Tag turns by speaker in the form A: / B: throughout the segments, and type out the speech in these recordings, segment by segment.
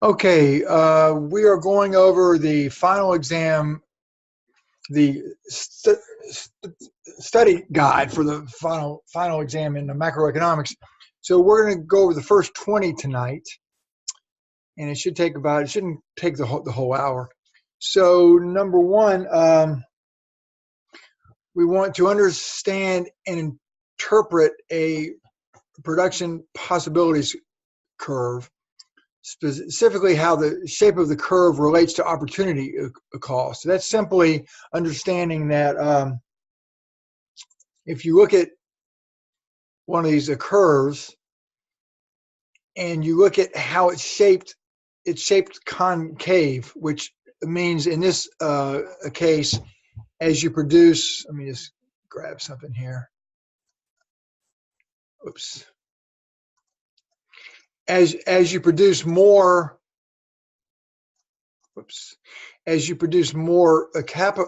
A: Okay, we are going over the final exam, the study guide for the final exam in the macroeconomics. So we're going to go over the first 20 tonight, and it shouldn't take the whole hour. So number one, we want to understand and interpret a production possibilities curve, specifically how the shape of the curve relates to opportunity cost. So that's simply understanding that if you look at one of these curves and you look at how it's shaped concave, which means in this case, as you produce, let me just grab something here. Oops. As you produce more, capital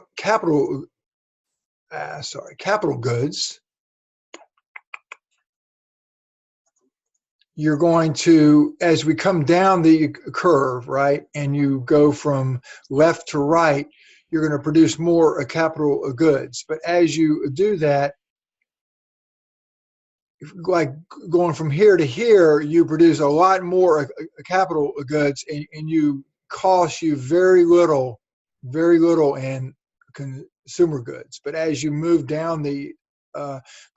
A: goods, you're going to, as we come down the curve, right, and you go from left to right, you're going to produce more capital goods. But as you do that, like going from here to here, you produce a lot more capital goods, and you cost you very little in consumer goods. But as you move down the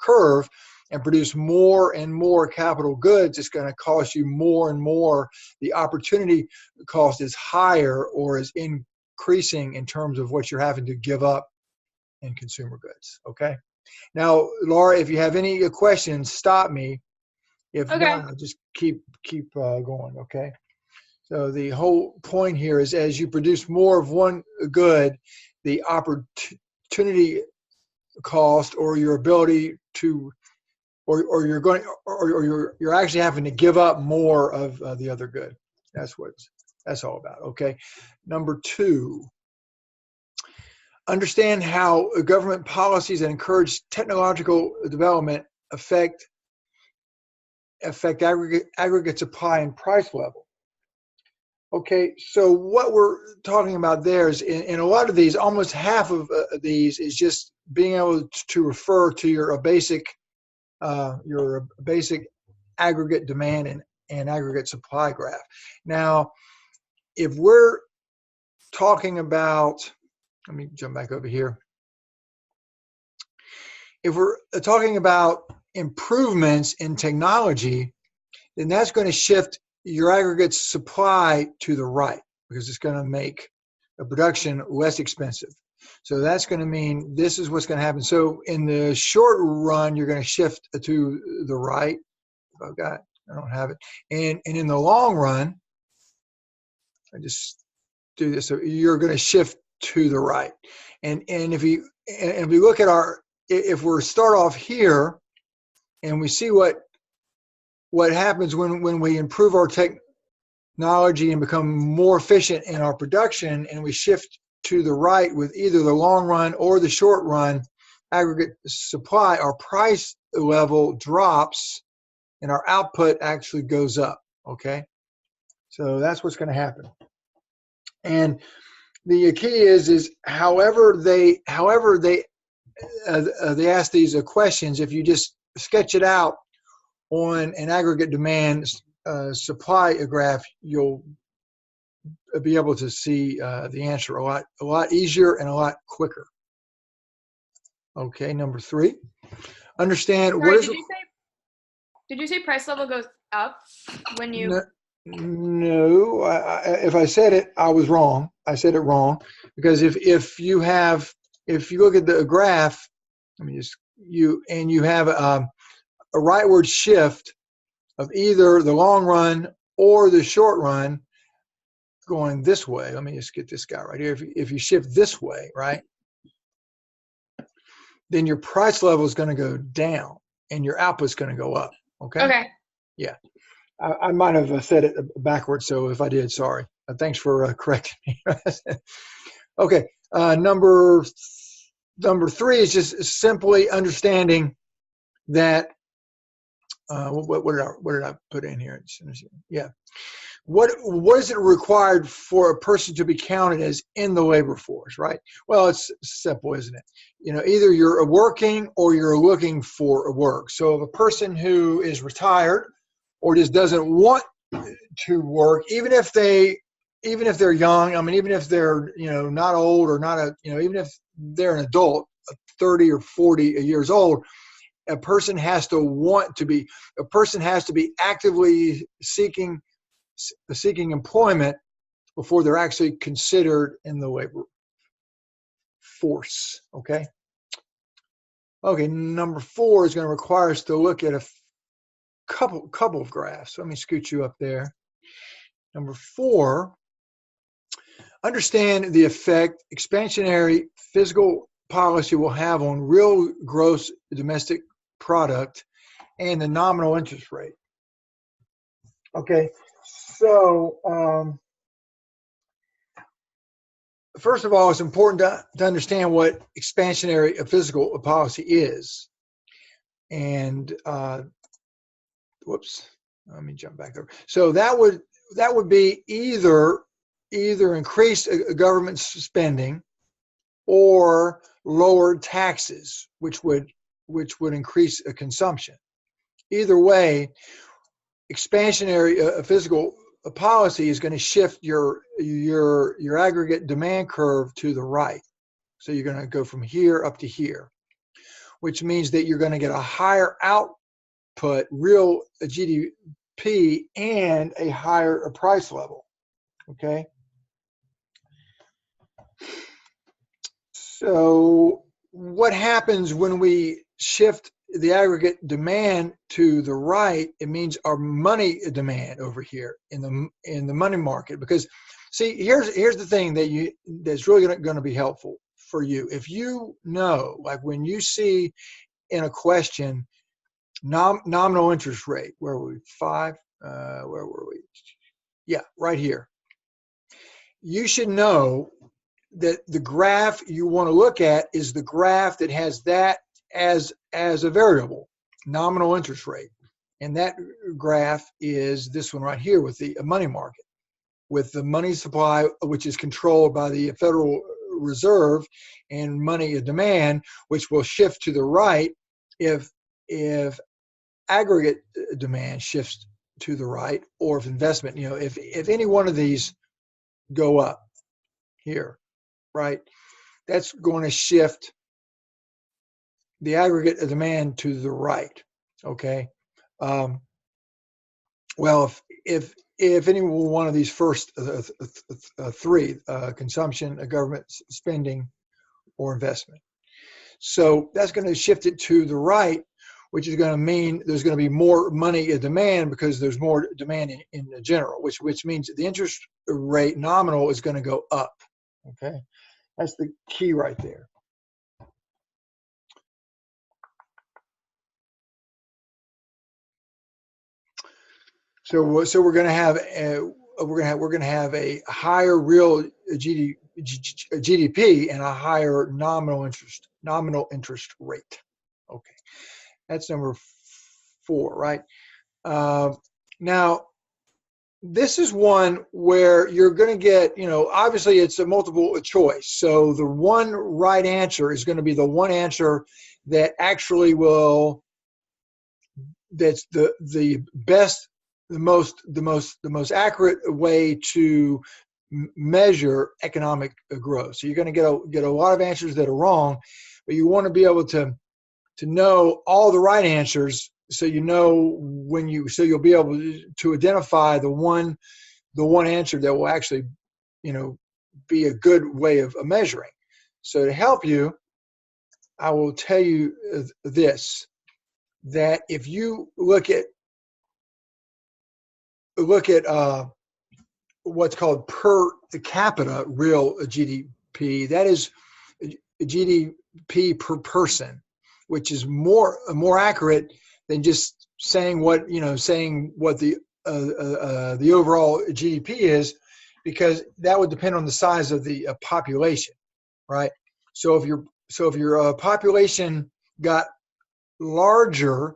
A: curve and produce more and more capital goods, it's going to cost you more and more. The opportunity cost is higher or is increasing in terms of what you're having to give up in consumer goods. Okay. Now, Laura, if you have any questions, stop me. If
B: okay.
A: not, I'll just keep going, okay? So the whole point here is as you produce more of one good, the opportunity cost or your ability to, or you're actually having to give up more of the other good. That's all about, okay? Number two. Understand how government policies that encourage technological development affect aggregate supply and price level. Okay, so what we're talking about there is in a lot of these, almost half of these is just being able to refer to your basic aggregate demand and aggregate supply graph. Now, if we're talking about, let me jump back over here. If we're talking about improvements in technology, then that's going to shift your aggregate supply to the right because it's going to make a production less expensive. So that's going to mean this is what's going to happen. So in the short run, you're going to shift to the right. I don't have it. And in the long run, I just do this. So you're going to shift to the right. And if we look at if we start off here and we see what happens when we improve our technology and become more efficient in our production, and we shift to the right with either the long run or the short run aggregate supply, our price level drops and our output actually goes up. Okay, so that's what's going to happen. And the key is however they ask these questions, if you just sketch it out on an aggregate demand supply graph, you'll be able to see the answer a lot easier and a lot quicker. Okay, number three, understand.
B: Sorry, did you say price level goes up when you?
A: No, if I said it, I was wrong. I said it wrong because if you look at the graph, you have a rightward shift of either the long run or the short run going this way. Let me just get this guy right here. If you shift this way, right, then your price level is going to go down and your output is going to go up. Okay.
B: Okay.
A: Yeah. I might have said it backwards, so if I did, sorry. Thanks for correcting me. Okay, number three is just simply understanding that. What did I put in here? Yeah, what is it required for a person to be counted as in the labor force, right? Well, it's simple, isn't it? Either you're working or you're looking for work. So if a person who is retired or just doesn't want to work, even if they're young, I mean, even if they're, not old or not even if they're an adult, 30 or 40 years old, a person has to be actively seeking employment before they're actually considered in the labor force. Okay. Number 4 is going to require us to look at a couple of graphs. So let me scoot you up there. Number 4, understand the effect expansionary fiscal policy will have on real gross domestic product and the nominal interest rate. Okay, so first of all, it's important to understand what expansionary fiscal policy is. And whoops, let me jump back over. So that would be either increase government spending or lower taxes, which would increase consumption. Either way, expansionary fiscal policy is going to shift your aggregate demand curve to the right. So you're going to go from here up to here, which means that you're going to get a higher output, real GDP, and a higher price level. Okay. So what happens when we shift the aggregate demand to the right? It means our money demand over here in the money market. Because see, here's the thing that's really going to be helpful for you. If you know, like when you see in a question nominal interest rate, where were we? 5? Where were we? Yeah, right here. You should know that the graph you want to look at is the graph that has that as a variable, nominal interest rate. And that graph is this one right here with the money market, with the money supply, which is controlled by the Federal Reserve, and money demand, which will shift to the right if aggregate demand shifts to the right, or if investment, if any one of these go up here, right, that's going to shift the aggregate demand to the right. Okay. Well, if any one of these first 3, consumption, government spending, or investment, so that's going to shift it to the right, which is going to mean there's going to be more money in demand because there's more demand in general, which means the interest rate nominal is going to go up. Okay, that's the key right there. So we're going to have a higher real GDP and a higher nominal interest rate. Okay, that's number 4, right? Now, this is one where you're going to get, obviously it's a multiple choice. So the one right answer is going to be the one answer that actually that's the best, the most accurate way to measure economic growth. So you're going to get a lot of answers that are wrong, but you want to be able to know all the right answers, so you'll be able to identify the one answer that will actually be a good way of measuring. So to help you, I will tell you this, that if you look at what's called per capita real GDP, that is GDP per person, which is more accurate than just saying what the overall GDP is, because that would depend on the size of the population, right? So if your population got larger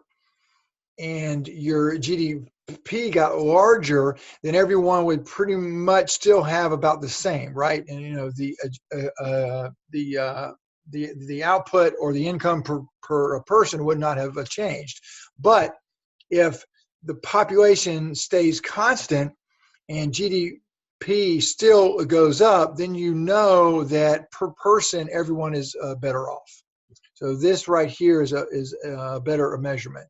A: and your GDP P got larger, then everyone would pretty much still have about the same, right? And you know the output or the income per person would not have changed. But if the population stays constant and GDP still goes up, then you know that per person everyone is better off. So this right here is a better measurement.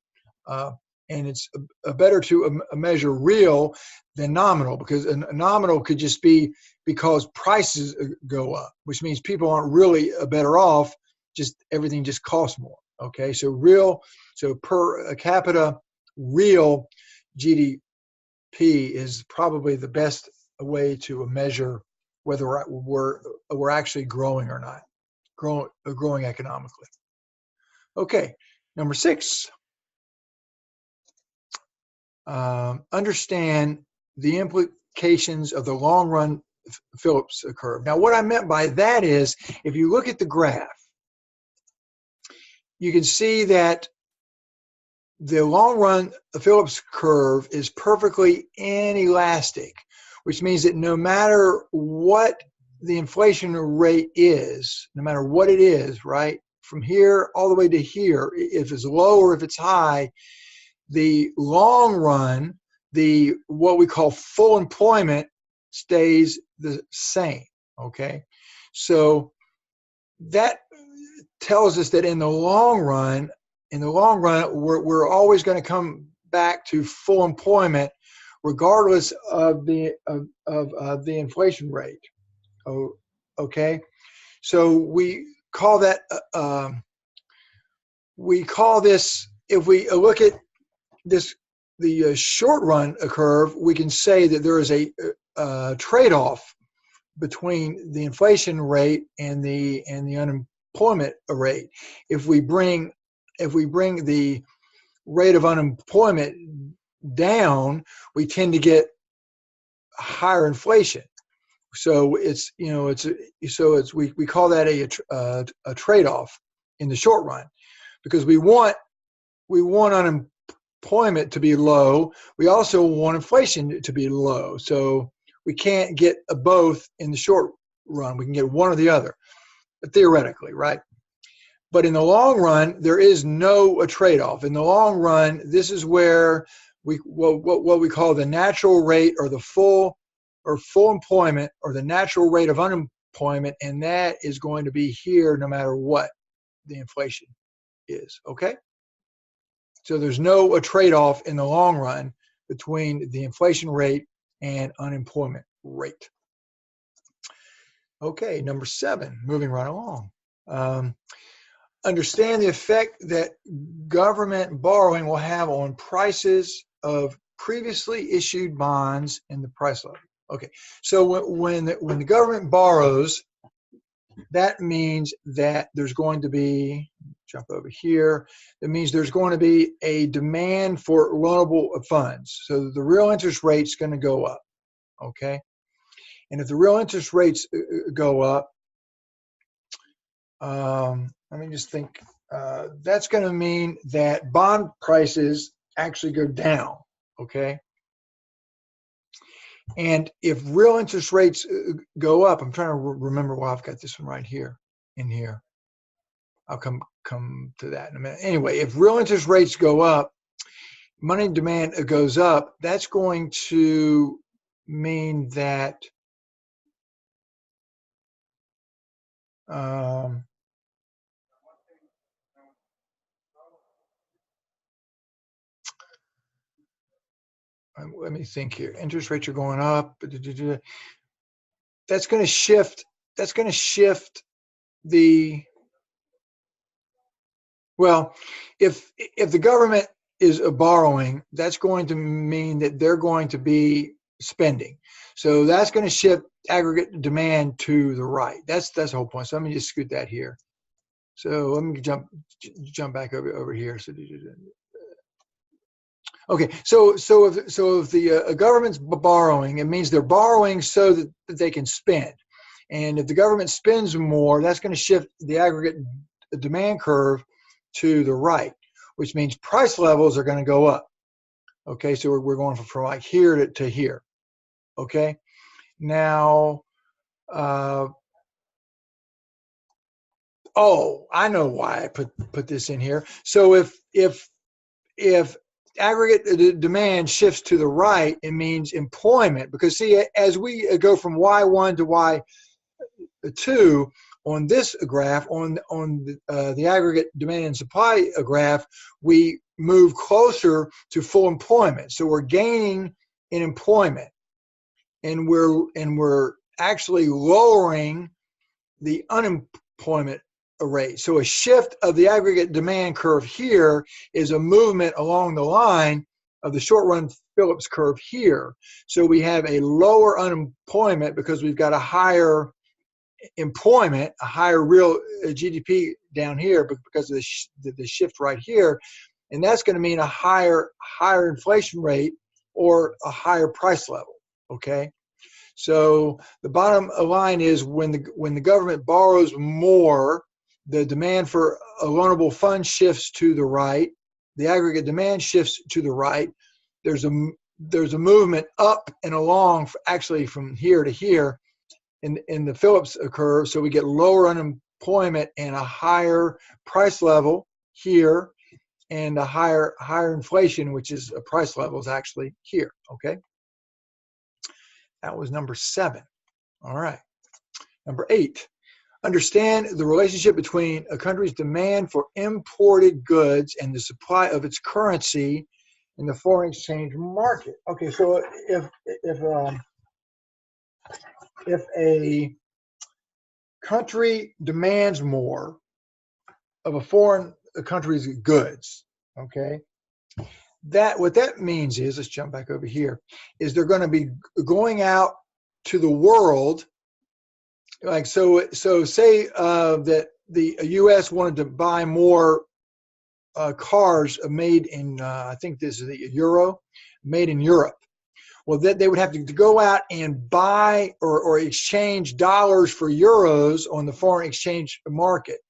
A: And it's better to measure real than nominal, because a nominal could just be because prices go up, which means people aren't really better off, just everything just costs more. Okay, so per capita real GDP is probably the best way to measure whether we're actually growing or not, growing economically. Okay, number 6. Understand the implications of the long run Phillips curve. Now, what I meant by that is, if you look at the graph, you can see that the long run Phillips curve is perfectly inelastic, which means that no matter what the inflation rate is, no matter what it is, right, from here all the way to here, if it's low or if it's high, the long run, what we call full employment, stays the same. Okay, so that tells us that in the long run, we're always going to come back to full employment, regardless of the inflation rate. Oh, okay, so we call that if we look at this, the short run curve, we can say that there is a trade-off between the inflation rate and the unemployment rate. If we bring the rate of unemployment down, we tend to get higher inflation. So we call that a trade-off in the short run, because we want unemployment to be low. We also want inflation to be low. So we can't get both in the short run. We can get one or the other, theoretically, right? But in the long run, there is no trade-off. In the long run, this is where what we call the natural rate, or the full employment, or the natural rate of unemployment, and that is going to be here no matter what the inflation is. Okay? So there's no trade-off in the long run between the inflation rate and unemployment rate. Okay, number 7, moving right along. Understand the effect that government borrowing will have on prices of previously issued bonds and the price level. Okay, so when the government borrows, that means that there's going to be, jump over here, that means there's going to be a demand for loanable funds. So the real interest rate's going to go up, okay? And if the real interest rates go up, let me just think, that's going to mean that bond prices actually go down, okay? And if real interest rates go up, I'm trying to remember why I've got this one right here, in here. I'll come to that in a minute. Anyway, if real interest rates go up, money demand goes up, that's going to mean that let me think here. Interest rates are going up. That's going to shift. That's going to shift the. Well, if the government is borrowing, that's going to mean that they're going to be spending. So that's going to shift aggregate demand to the right. That's the whole point. So let me just scoot that here. So let me jump back over here. So. Okay, so if the government's borrowing, it means they're borrowing so that they can spend. And if the government spends more, that's going to shift the aggregate demand curve to the right, which means price levels are going to go up. Okay, so we're going from like here to here. Okay, now, oh, I know why I put this in here. So if aggregate demand shifts to the right, it means employment, because see, as we go from Y1 to Y2 on this graph, on the aggregate demand and supply graph, we move closer to full employment. So we're gaining in employment, and we're actually lowering the unemployment rate. So a shift of the aggregate demand curve here is a movement along the line of the short run Phillips curve here. So we have a lower unemployment because we've got a higher employment, a higher real GDP down here because of the shift right here. And that's going to mean a higher inflation rate or a higher price level. Okay. So the bottom line is when the government borrows more, the demand for a loanable fund shifts to the right. The aggregate demand shifts to the right. There's a movement up and along, actually from here to here in the Phillips curve. So we get lower unemployment and a higher price level here, and a higher inflation, which is a price level, is actually here. Okay. That was number 7. All right. Number 8, understand the relationship between a country's demand for imported goods and the supply of its currency in the foreign exchange market. Okay, so if a country demands more of a foreign country's goods, okay, what that means is, let's jump back over here, is they're going to be going out to the world. Like so say that the U.S. wanted to buy more cars made in I think this is the euro, made in Europe. Well, that they would have to go out and buy or exchange dollars for euros on the foreign exchange market.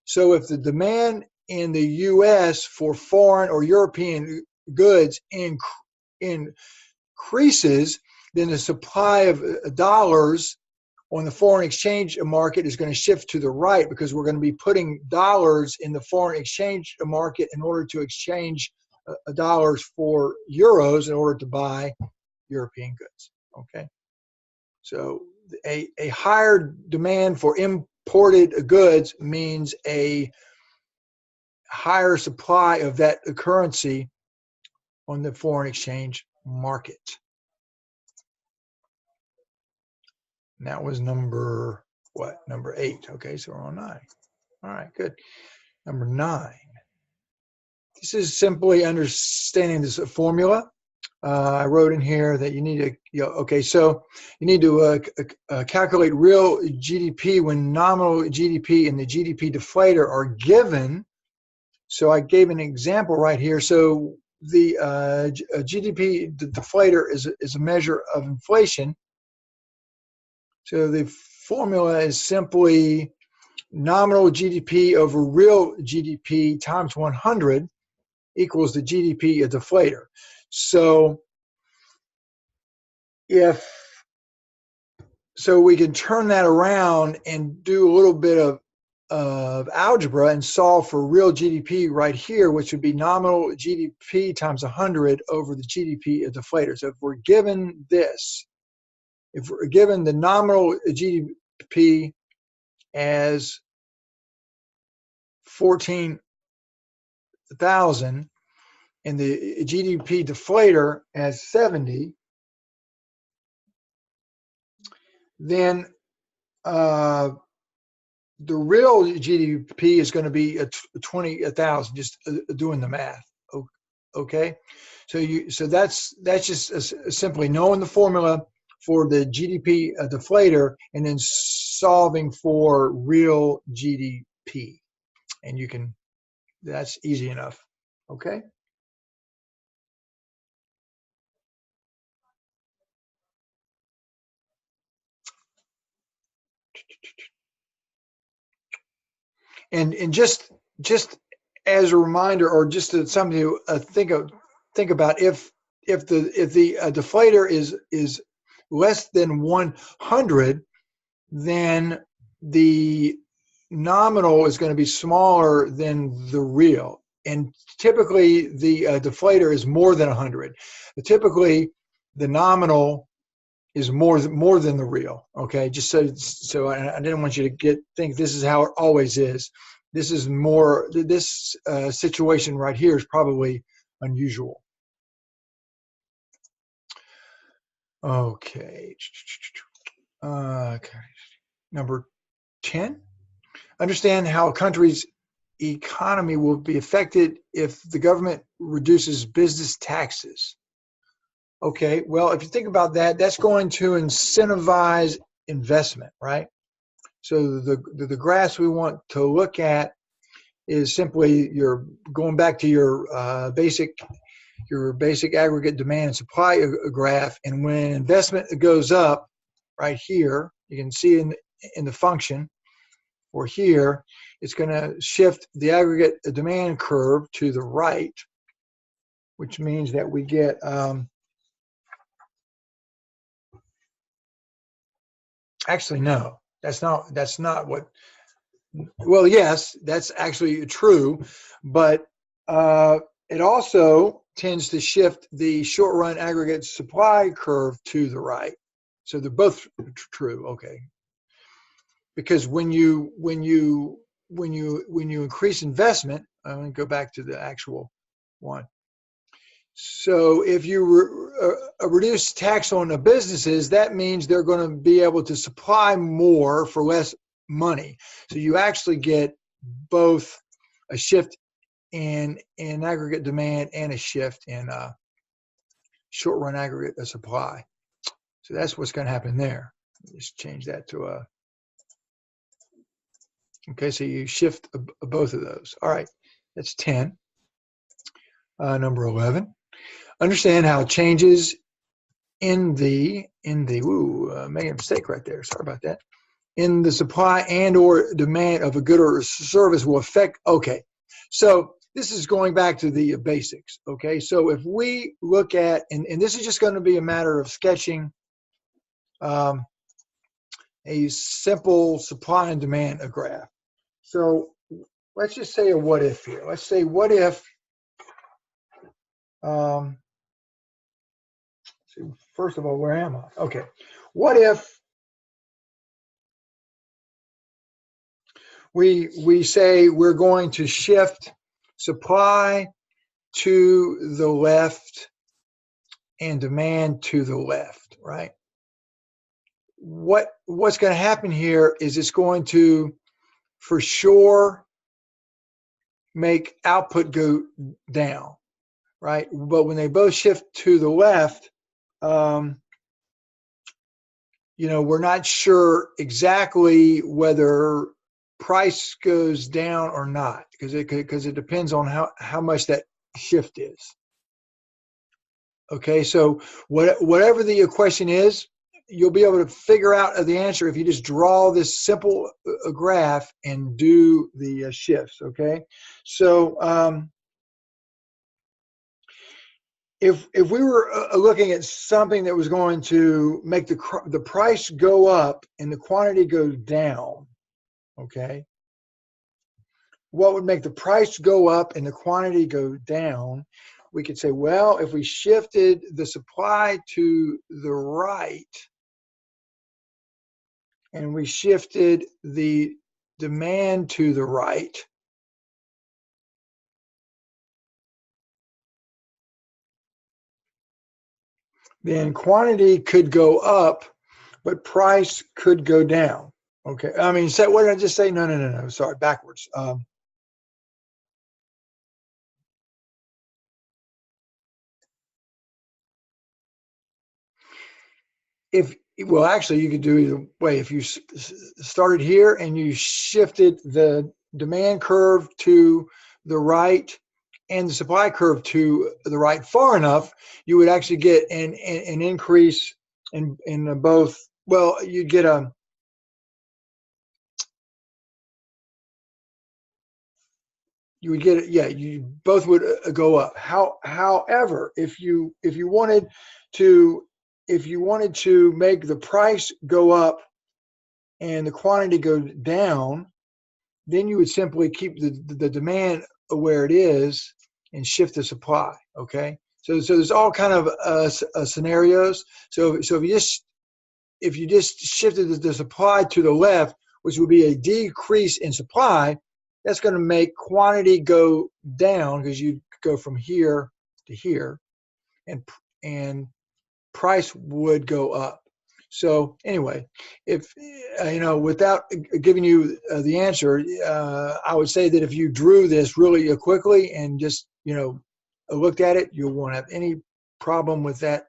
A: So if the demand in the U.S. for foreign or European goods increases, then the supply of dollars on the foreign exchange market is going to shift to the right, because we're going to be putting dollars in the foreign exchange market in order to exchange dollars for euros in order to buy European goods. Okay, so a higher demand for imported goods means a higher supply of that currency on the foreign exchange market. And that was number 8. Okay, so we're on 9. All right, good. Number 9. This is simply understanding this formula. I wrote in here that you need to, so you need to calculate real GDP when nominal GDP and the GDP deflator are given. So I gave an example right here. So the GDP deflator is a measure of inflation. So the formula is simply nominal GDP over real GDP times 100 equals the GDP deflator. So we can turn that around and do a little bit of algebra and solve for real GDP right here, which would be nominal GDP times 100 over the GDP deflator. So if we're given this, if we're given the nominal GDP as 14,000 and the GDP deflator as 70, then the real GDP is going to be 20,000. Just doing the math. Okay, so that's just simply knowing the formula for the GDP deflator and then solving for real GDP, and that's easy enough. Okay. And just as a reminder, or just something to think about, if deflator is less than 100, then the nominal is going to be smaller than the real. And typically the deflator is more than 100. Typically the nominal is more than the real. Okay, just so I didn't want you to think this is how it always is. This is more, this situation right here is probably unusual. Okay. Number 10. Understand how a country's economy will be affected if the government reduces business taxes. Okay, well, if you think about that, that's going to incentivize investment, right? So the graphs we want to look at is simply you're going back to your basic aggregate demand and supply graph, and when investment goes up, right here, you can see in the function, or here, it's going to shift the aggregate demand curve to the right, which means that we get actually no, that's not what. Well, yes, that's actually true, but it also tends to shift the short run aggregate supply curve to the right. So they're both true. Okay. Because when you increase investment, I'm going to go back to the actual one. So if you reduce tax on the businesses, that means they're going to be able to supply more for less money. So you actually get both a shift in aggregate demand and a shift in short run aggregate supply. So that's what's going to happen there. Just change that to a. Okay, so you shift both of those. All right, that's 10. Number 11. Understand how changes making a mistake right there. Sorry about that. In the supply and or demand of a good or service will affect. Okay, so this is going back to the basics. Okay, so if we look at, and this is just going to be a matter of sketching a simple supply and demand graph. So let's just say a what if here. Let's say what if, first of all, where am I? Okay, what if we say we're going to shift supply to the left and demand to the left, right? What's going to happen here is it's going to, for sure, make output go down, right? But when they both shift to the left, we're not sure exactly whether price goes down or not, because it depends on how much that shift is. Okay, so whatever the equation is, you'll be able to figure out the answer if you just draw this simple graph and do the shifts. Okay, so if we were looking at something that was going to make the price go up and the quantity go down, okay, what would make the price go up and the quantity go down? We could say, well, if we shifted the supply to the right and we shifted the demand to the right, then quantity could go up, but price could go down. Okay, I mean, what did I just say? No. Sorry, backwards. Well, actually, you could do either way. If you started here and you shifted the demand curve to the right and the supply curve to the right far enough, you would actually get an increase in both. Well, you'd get a you would get it. Yeah, you both would go up. However, if you wanted to make the price go up and the quantity go down, then you would simply keep the demand where it is and shift the supply. Okay, so there's all kind of scenarios. So if you just shifted the supply to the left, which would be a decrease in supply, that's going to make quantity go down because you go from here to here, and price would go up. So anyway, if without giving you the answer, I would say that if you drew this really quickly and just looked at it, you won't have any problem with that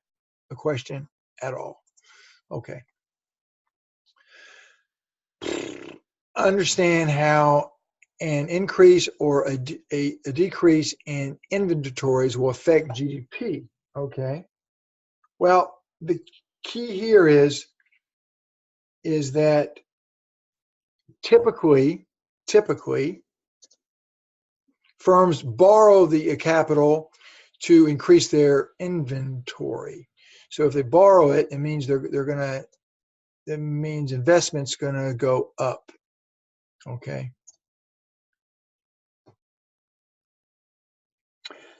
A: question at all. Okay. Understand how an increase or a decrease in inventories will affect GDP. Okay. Well, the key here is that typically firms borrow the capital to increase their inventory. So if they borrow it, it means that means investment's gonna go up. Okay.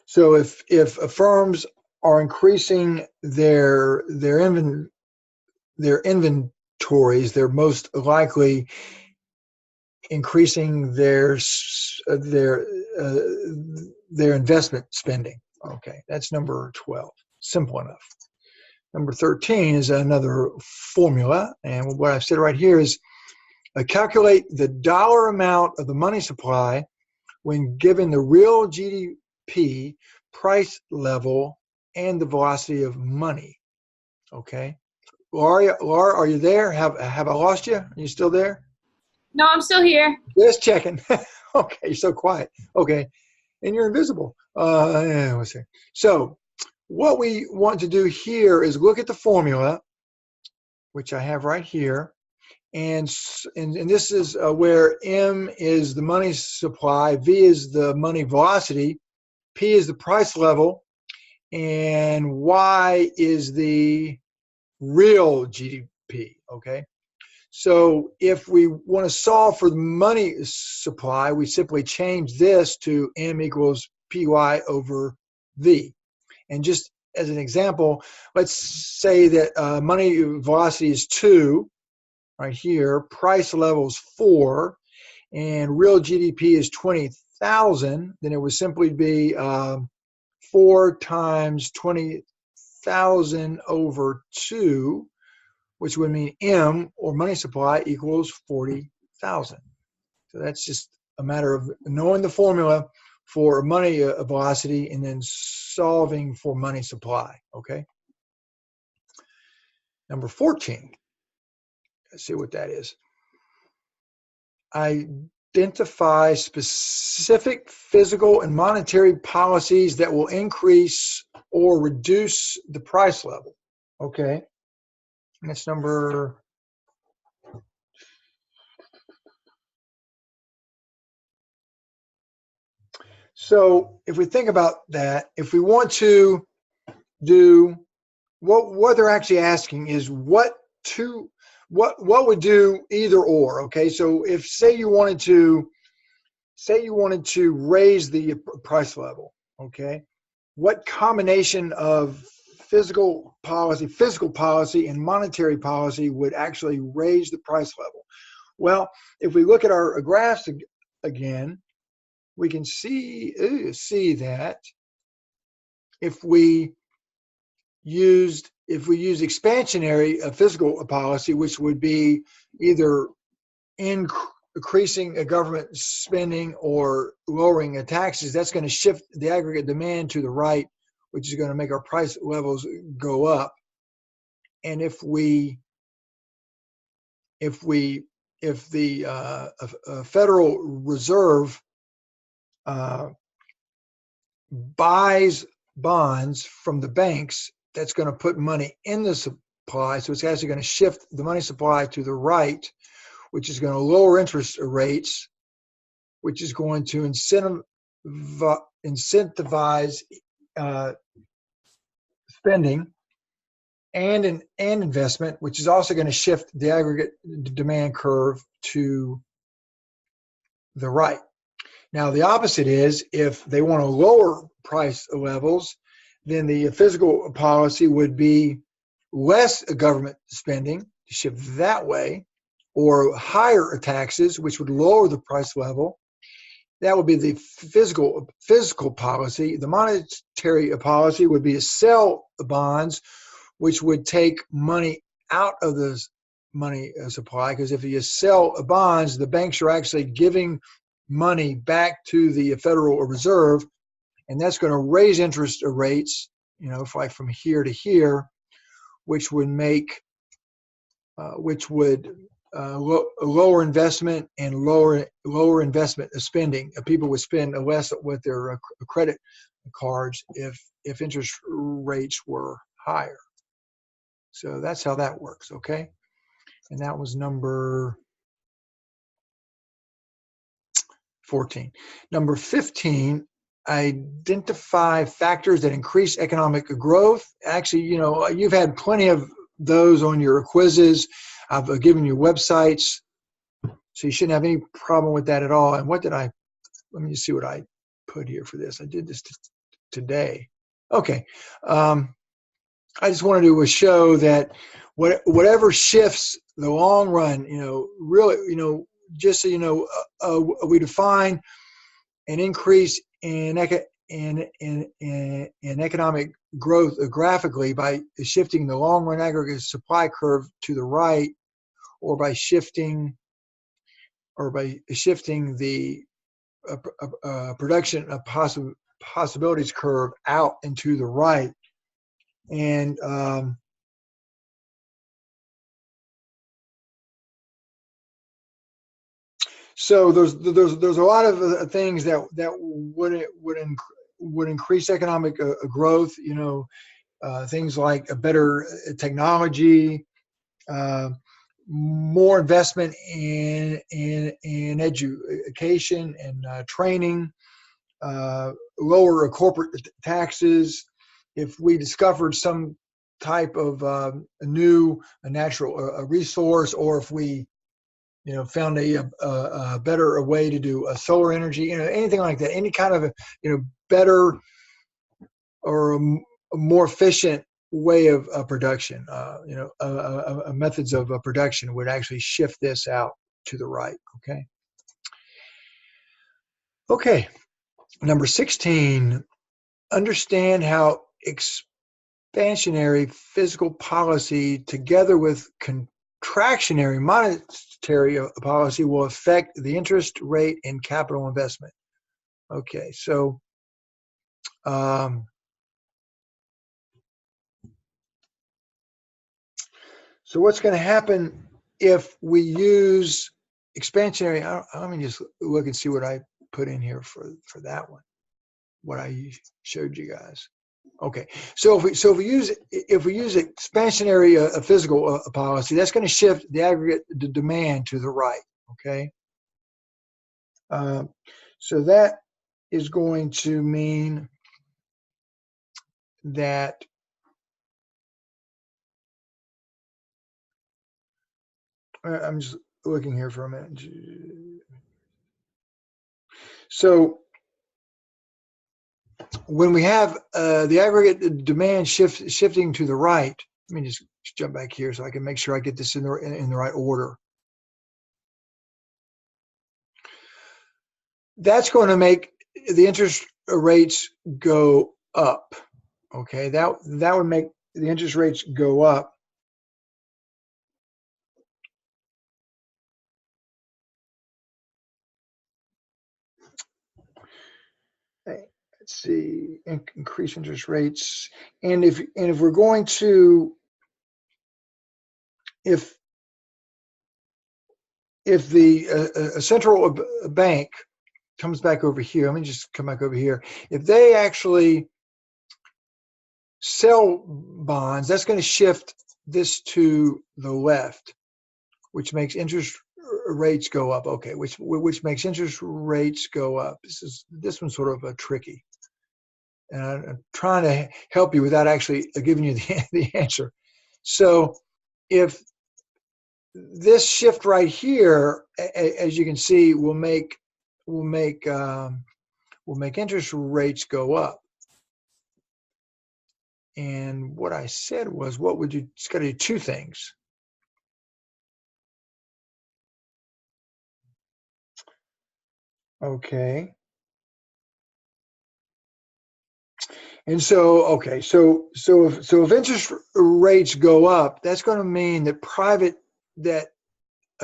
A: So if firms are increasing their inventories, they're most likely increasing their investment spending. Okay, that's number 12. Simple enough. Number 13 is another formula, and what I've said right here is calculate the dollar amount of the money supply when given the real GDP price level and the velocity of money. Okay, Laura, are you there? Have I lost you? Are you still there?
B: No, I'm still here.
A: Just checking. Okay, you're so quiet. Okay, and you're invisible. Let's see. So what we want to do here is look at the formula, which I have right here, and this is where M is the money supply, V is the money velocity, P is the price level, and Y is the real GDP. Okay. So if we want to solve for the money supply, we simply change this to M equals PY over V. And just as an example, let's say that money velocity is 2 right here, price level is 4, and real GDP is 20,000, then it would simply be 4 times 20,000 over 2, which would mean M, or money supply, equals 40,000. So that's just a matter of knowing the formula for money velocity and then solving for money supply. Okay. Number 14. Let's see what that is. Identify specific physical and monetary policies that will increase or reduce the price level. Okay. And that's number. So if we think about that, if we want to do what they're actually asking is what would do either or. Okay, so if say you wanted to raise the price level, okay, what combination of fiscal policy and monetary policy would actually raise the price level? Well, if we look at our graphs again, we can see that if we used expansionary fiscal policy, which would be either increasing government spending or lowering taxes, that's going to shift the aggregate demand to the right, which is going to make our price levels go up. And if the Federal Reserve buys bonds from the banks, that's going to put money in the supply. So it's actually going to shift the money supply to the right, which is going to lower interest rates, which is going to incentivize spending and investment, which is also going to shift the aggregate demand curve to the right. Now, the opposite is if they want to lower price levels, then the fiscal policy would be less government spending to shift that way, or higher taxes, which would lower the price level. That would be the fiscal policy. The monetary policy would be to sell the bonds, which would take money out of the money supply, because if you sell bonds, the banks are actually giving money back to the Federal Reserve, and that's going to raise interest rates, like from here to here, which would lower investment and lower investment spending. People would spend less with their credit cards if interest rates were higher. So that's how that works, okay? And that was number 14. Number 15, identify factors that increase economic growth. Actually, you've had plenty of those on your quizzes. I've given you websites, so you shouldn't have any problem with that at all. And let me just see what I put here for this. I did this today. Okay. I just wanted to show that whatever shifts the long run, really, just so you know, we define an increase in economic growth graphically by shifting the long run aggregate supply curve to the right, or by shifting the production possibilities curve out and to the right. And so there's a lot of things that would increase economic growth. Things like a better technology, more investment in education and training, lower corporate taxes. If we discovered some type of a natural resource, or if we found a better way to do solar energy, anything like that, any kind of better or a more efficient way of production, methods of production would actually shift this out to the right. Okay. Number 16, understand how expansionary fiscal policy together with contractionary monetary policy will affect the interest rate and capital investment. Okay, so so what's going to happen if we use expansionary? Let me just look and see what I put in here for that one, what I showed you guys. Okay, so if we use expansionary fiscal policy, that's going to shift the aggregate demand to the right. Okay, so that is going to mean that I'm just looking here for a minute. So when we have the aggregate demand shifting to the right, let me just jump back here so I can make sure I get this in the right order. That's going to make the interest rates go up. Okay, that would make the interest rates go up. Okay, let's see, increase interest rates, and if we're going to, if the central bank comes back over here, let me just come back over here. If they actually sell bonds, that's going to shift this to the left, which makes interest rates go up. Okay, which makes interest rates go up. This one's sort of tricky, and I'm trying to help you without actually giving you the answer. So if this shift right here, as you can see, will make interest rates go up. And what I said was, what would you? It's got to do two things. Okay. And so, okay, so if interest rates go up, that's going to mean that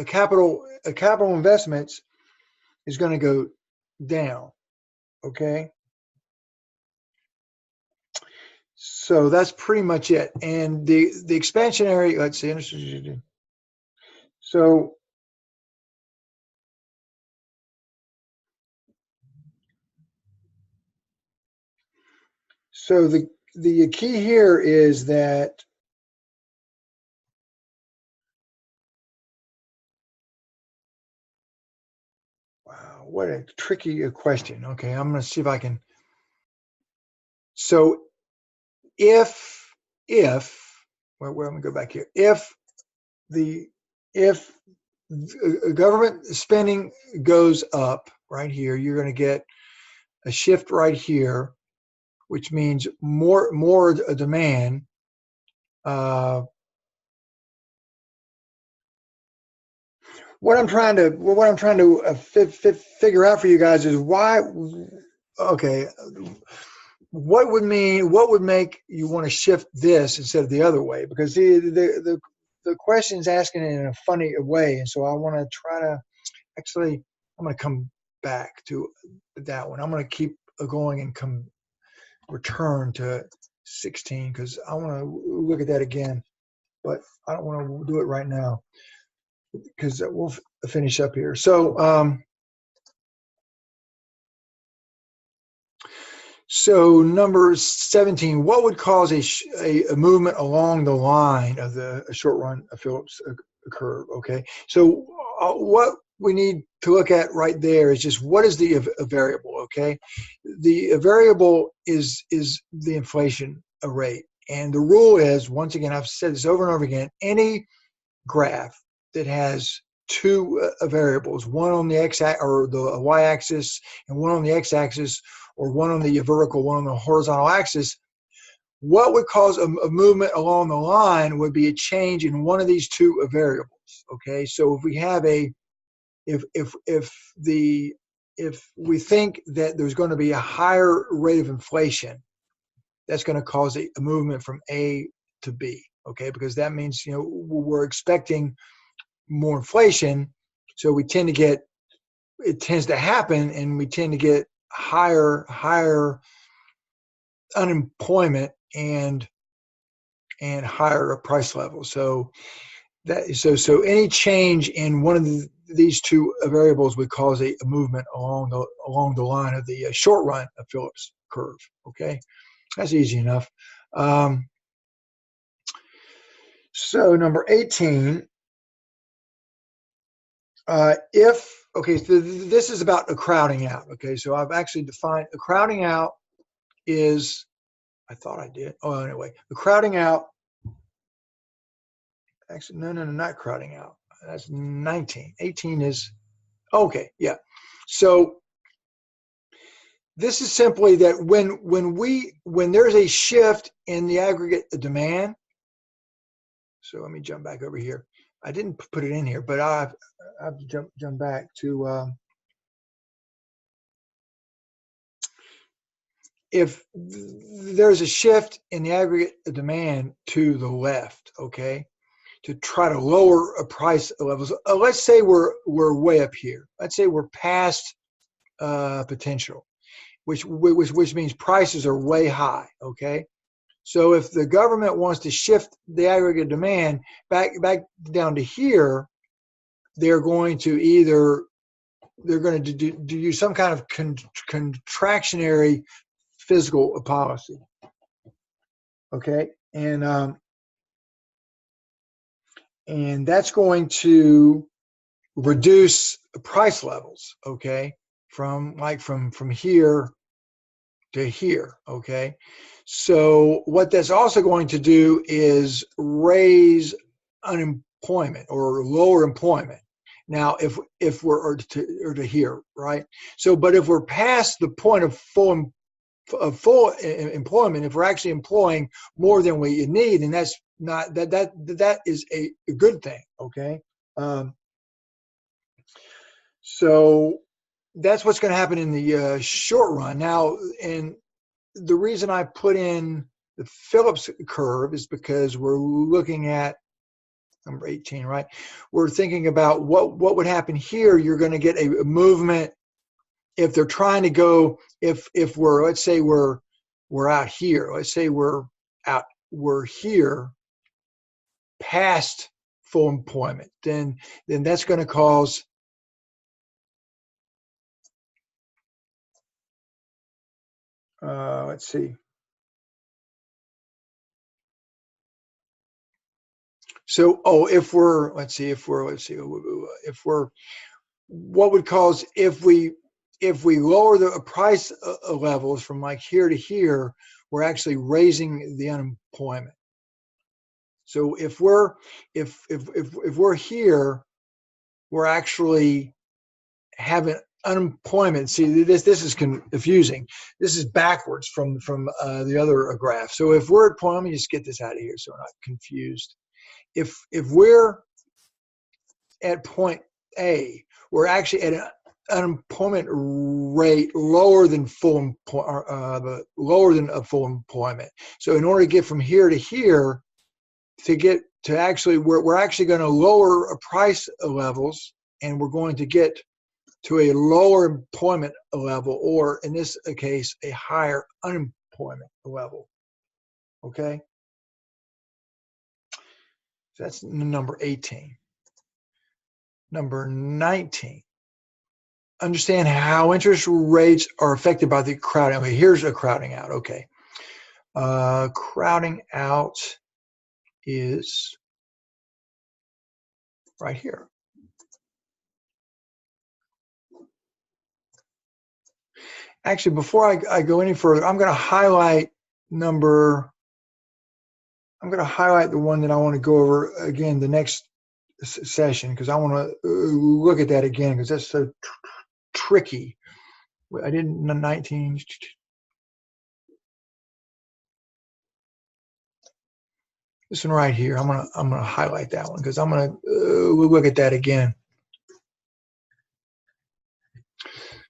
A: capital investments is going to go down. Okay. So that's pretty much it. And the expansionary, let's see, so the key here is that wow, what a tricky question. Okay, I'm going to see if I can. So if where I'm going to go back here, if government spending goes up right here, you're going to get a shift right here, which means more demand. What I'm trying to figure out for you guys is why. Okay, what would make you want to shift this instead of the other way? Because the question's asking it in a funny way, and so I want to try to actually. I'm going to come back to that one. I'm going to keep going and return to 16 because I want to look at that again, but I don't want to do it right now because we'll finish up here. So number 17, what would cause a movement along the line of the short run of Phillips curve? Okay, so what we need to look at right there is just what is the variable? Okay, the variable is the inflation rate, and the rule is, once again, I've said this over and over again, any graph that has two variables, one on the the y-axis and one on the x-axis, or one on the vertical, one on the horizontal axis, what would cause a movement along the line would be a change in one of these two variables. Okay, so if we have if we think that there's going to be a higher rate of inflation, that's going to cause a movement from A to B. Okay, because that means we're expecting more inflation, so it tends to happen, and we tend to get higher unemployment and higher price levels. So any change in one of these two variables would cause a movement along the line of the short run of Phillips curve. Okay, that's easy enough. So number 18. So this is about a crowding out. Okay, so I've actually defined a crowding out is, I thought I did. Oh, anyway, the crowding out, actually, no, not crowding out. That's 19. 18 is, okay, yeah. So this is simply that when there's a shift in the aggregate demand, so let me jump back over here. I didn't put it in here, but I've jumped back to if there's a shift in the aggregate demand to the left, okay, to try to lower a price levels. Let's say we're way up here. Let's say we're past potential, which means prices are way high, okay. So if the government wants to shift the aggregate demand back down to here, they're going to do some kind of contractionary fiscal policy, okay, and that's going to reduce price levels, okay, from here to here, okay. So what that's also going to do is raise unemployment or lower employment. Now, if we're or to here, right? So, but if we're past the point of full employment, if we're actually employing more than we need, and that's not that is a good thing, okay. So that's what's going to happen in the short run. Now, and the reason I put in the Phillips curve is because we're looking at number 18, right? We're thinking about what would happen here. You're going to get a movement if they're trying to go, if we're, let's say we're out here, let's say we're here past full employment, then that's going to cause let's see. So, if we're what would cause if we lower the price levels from like here to here, we're actually raising the unemployment. So if we're here, we're actually having unemployment. See, this is confusing. This is backwards from the other graph. So if we're at point, let me just get this out of here so we're not confused. If we're at point A, we're actually at an unemployment rate lower than full employment. So in order to get from here to here, we're actually going to lower price levels, and we're going to get to a lower employment level, or in this case, a higher unemployment level. Okay, so that's number 18. Number 19. Understand how interest rates are affected by the crowding. Okay, here's a crowding out. Okay, crowding out is right here. Actually, before I go any further, I'm going to highlight the one that I want to go over again the next session, because I want to look at that again, because that's so tricky. I didn't 19. This one right here. I'm gonna highlight that one because I'm gonna look at that again,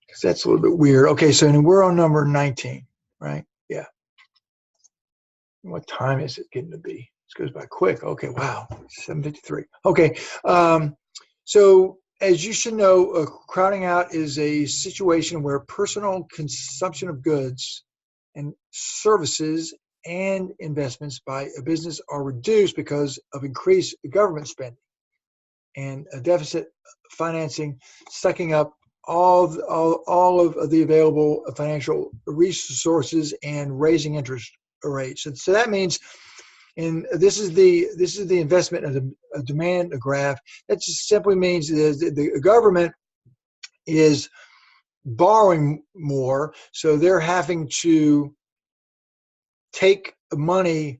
A: because that's a little bit weird. Okay, so we're on number 19, right? Yeah. What time is it getting to be? This goes by quick. Okay, wow, 7:53. Okay, so as you should know, crowding out is a situation where personal consumption of goods and services and investments by a business are reduced because of increased government spending and a deficit financing, sucking up all of the available financial resources and raising interest rates. And so that means, and this is the investment and the demand graph. That just simply means the government is borrowing more, so they're having to take money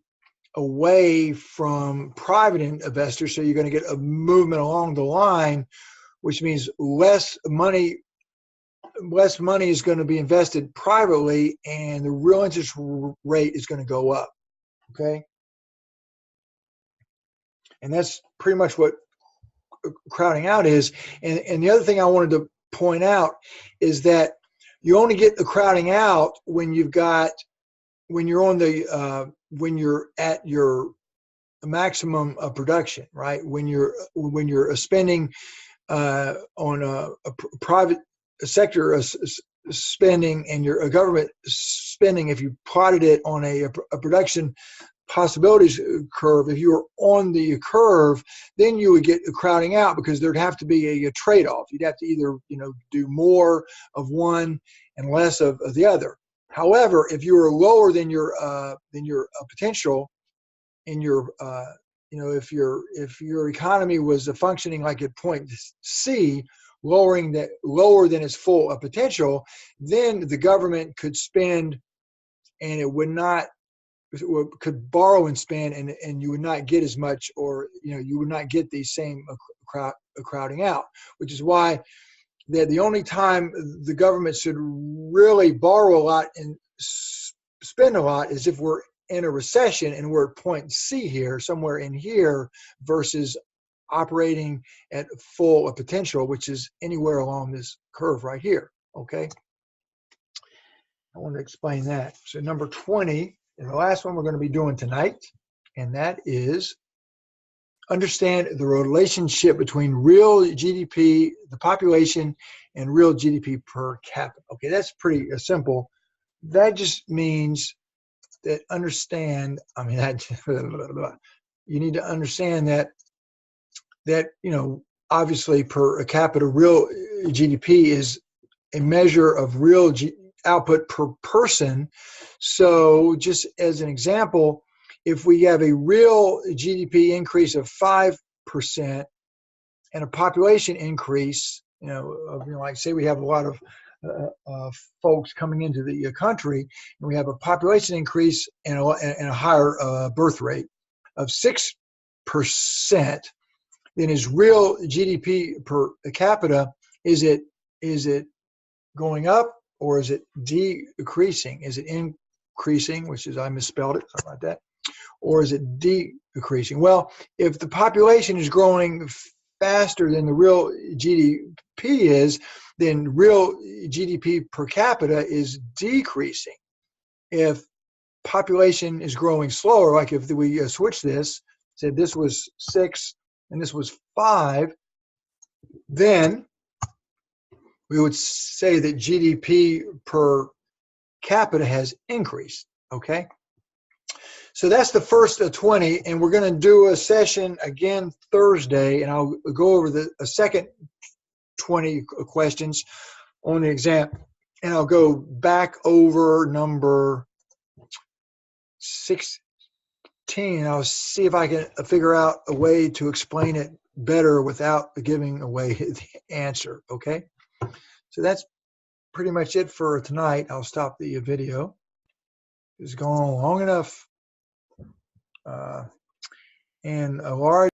A: away from private investors. So you're going to get a movement along the line, which means less money is going to be invested privately, and the real interest rate is going to go up. Okay, and that's pretty much what crowding out is. And the other thing I wanted to point out is that you only get the crowding out when you're at your maximum production, right? When you're spending on a private sector spending and your government spending. If you plotted it on a production possibilities curve, if you were on the curve, then you would get crowding out, because there'd have to be a trade-off. You'd have to either do more of one and less of the other. However, if you were lower than your potential in your if your economy was functioning like at point C, lower than its full potential, then the government could spend, and it would not could borrow and spend, and you would not get as much, or you would not get the same crowding out, which is why that the only time the government should really borrow a lot and spend a lot is if we're in a recession and we're at point C here, somewhere in here, versus operating at full potential, which is anywhere along this curve right here. Okay, I want to explain that. So number 20, and the last one we're going to be doing tonight, and that is understand the relationship between real GDP, the population, and real GDP per capita. Okay, that's pretty simple. That just means that you need to understand that obviously per capita real GDP is a measure of real output per person. So just as an example, if we have a real GDP increase of 5% and a population increase, like say we have a lot of folks coming into the country, and we have a population increase and a higher birth rate of 6%, then is real GDP per capita, is it going up or is it decreasing? Is it increasing, which is I misspelled it, something like that, or is it decreasing? Well, if the population is growing faster than the real GDP is, then real GDP per capita is decreasing. If population is growing slower, like if we switch this, said this was 6 and this was 5, then we would say that GDP per capita has increased. Okay, so that's the first 20, and we're going to do a session again Thursday, and I'll go over the second 20 questions on the exam, and I'll go back over number 16. I'll see if I can figure out a way to explain it better without giving away the answer. Okay, so that's pretty much it for tonight. I'll stop the video. It's gone on long enough. And Laura,